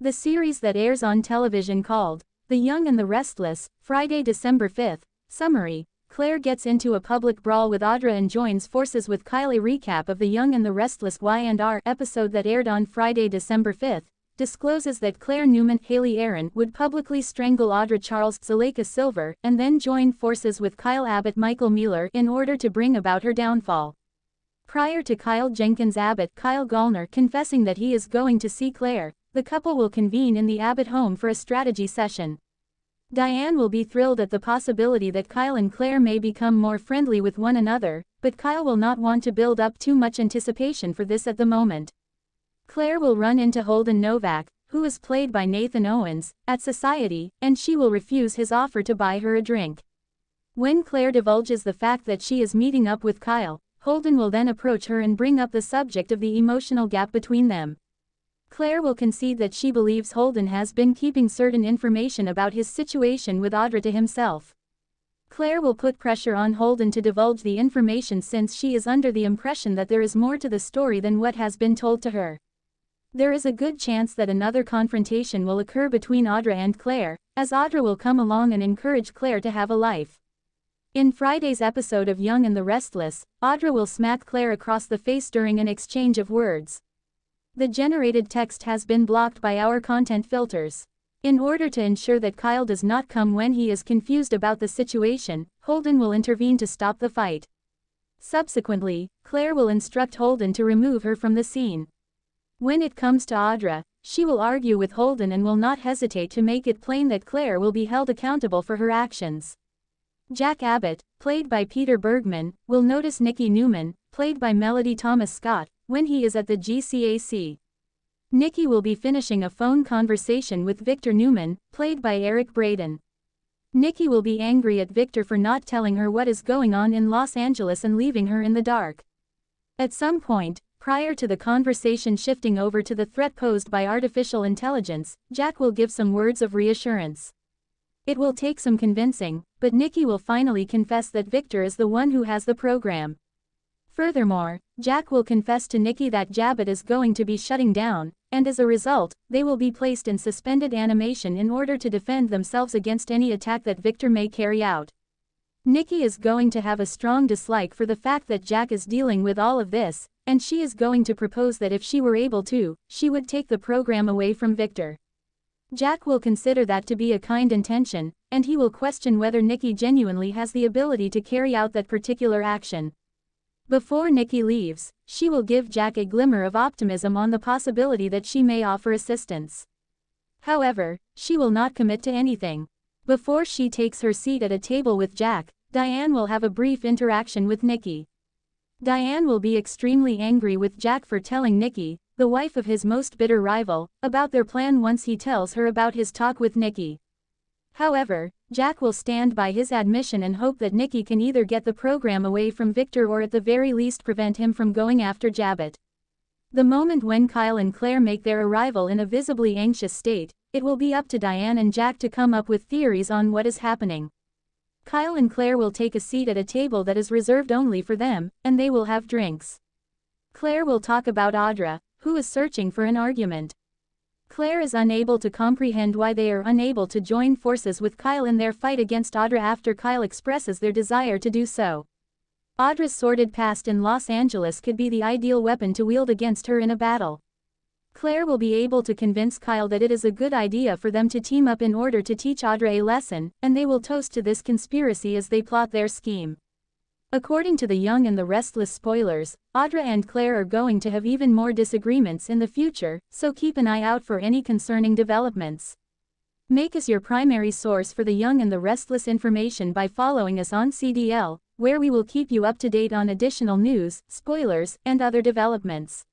The series that airs on television called The Young and the Restless, Friday, December 5th. Summary: Claire gets into a public brawl with Audra and joins forces with Kyle. A recap of The Young and the Restless Y&R episode that aired on Friday, December 5th, discloses that Claire Newman, Haley Aaron, would publicly strangle Audra Charles, Zuleika Silver, and then join forces with Kyle Abbott, Michael Mueller, in order to bring about her downfall. Prior to Kyle Jenkins Abbott, Kyle Gallner confessing that he is going to see Claire, the couple will convene in the Abbott home for a strategy session. Diane will be thrilled at the possibility that Kyle and Claire may become more friendly with one another, but Kyle will not want to build up too much anticipation for this at the moment. Claire will run into Holden Novak, who is played by Nathan Owens, at Society, and she will refuse his offer to buy her a drink. When Claire divulges the fact that she is meeting up with Kyle, Holden will then approach her and bring up the subject of the emotional gap between them. Claire will concede that she believes Holden has been keeping certain information about his situation with Audra to himself. Claire will put pressure on Holden to divulge the information since she is under the impression that there is more to the story than what has been told to her. There is a good chance that another confrontation will occur between Audra and Claire, as Audra will come along and encourage Claire to have a life. In Friday's episode of Young and the Restless, Audra will smack Claire across the face during an exchange of words. The generated text has been blocked by our content filters. In order to ensure that Kyle does not come when he is confused about the situation, Holden will intervene to stop the fight. Subsequently, Claire will instruct Holden to remove her from the scene. When it comes to Audra, she will argue with Holden and will not hesitate to make it plain that Claire will be held accountable for her actions. Jack Abbott, played by Peter Bergman, will notice Nikki Newman, played by Melody Thomas Scott, when he is at the GCAC. Nikki will be finishing a phone conversation with Victor Newman, played by Eric Braeden. Nikki will be angry at Victor for not telling her what is going on in Los Angeles and leaving her in the dark. At some point, prior to the conversation shifting over to the threat posed by artificial intelligence, Jack will give some words of reassurance. It will take some convincing, but Nikki will finally confess that Victor is the one who has the program. Furthermore, Jack will confess to Nikki that Jabbit is going to be shutting down, and as a result, they will be placed in suspended animation in order to defend themselves against any attack that Victor may carry out. Nikki is going to have a strong dislike for the fact that Jack is dealing with all of this, and she is going to propose that if she were able to, she would take the program away from Victor. Jack will consider that to be a kind intention, and he will question whether Nikki genuinely has the ability to carry out that particular action. Before Nikki leaves, she will give Jack a glimmer of optimism on the possibility that she may offer assistance. However, she will not commit to anything. Before she takes her seat at a table with Jack, Diane will have a brief interaction with Nikki. Diane will be extremely angry with Jack for telling Nikki, the wife of his most bitter rival, about their plan once he tells her about his talk with Nikki. However, Jack will stand by his admission and hope that Nikki can either get the program away from Victor or at the very least prevent him from going after Jabbit. The moment when Kyle and Claire make their arrival in a visibly anxious state, it will be up to Diane and Jack to come up with theories on what is happening. Kyle and Claire will take a seat at a table that is reserved only for them, and they will have drinks. Claire will talk about Audra, who is searching for an argument. Claire is unable to comprehend why they are unable to join forces with Kyle in their fight against Audra after Kyle expresses their desire to do so. Audra's sordid past in Los Angeles could be the ideal weapon to wield against her in a battle. Claire will be able to convince Kyle that it is a good idea for them to team up in order to teach Audra a lesson, and they will toast to this conspiracy as they plot their scheme. According to The Young and the Restless spoilers, Audra and Claire are going to have even more disagreements in the future, so keep an eye out for any concerning developments. Make us your primary source for The Young and the Restless information by following us on CDL, where we will keep you up to date on additional news, spoilers, and other developments.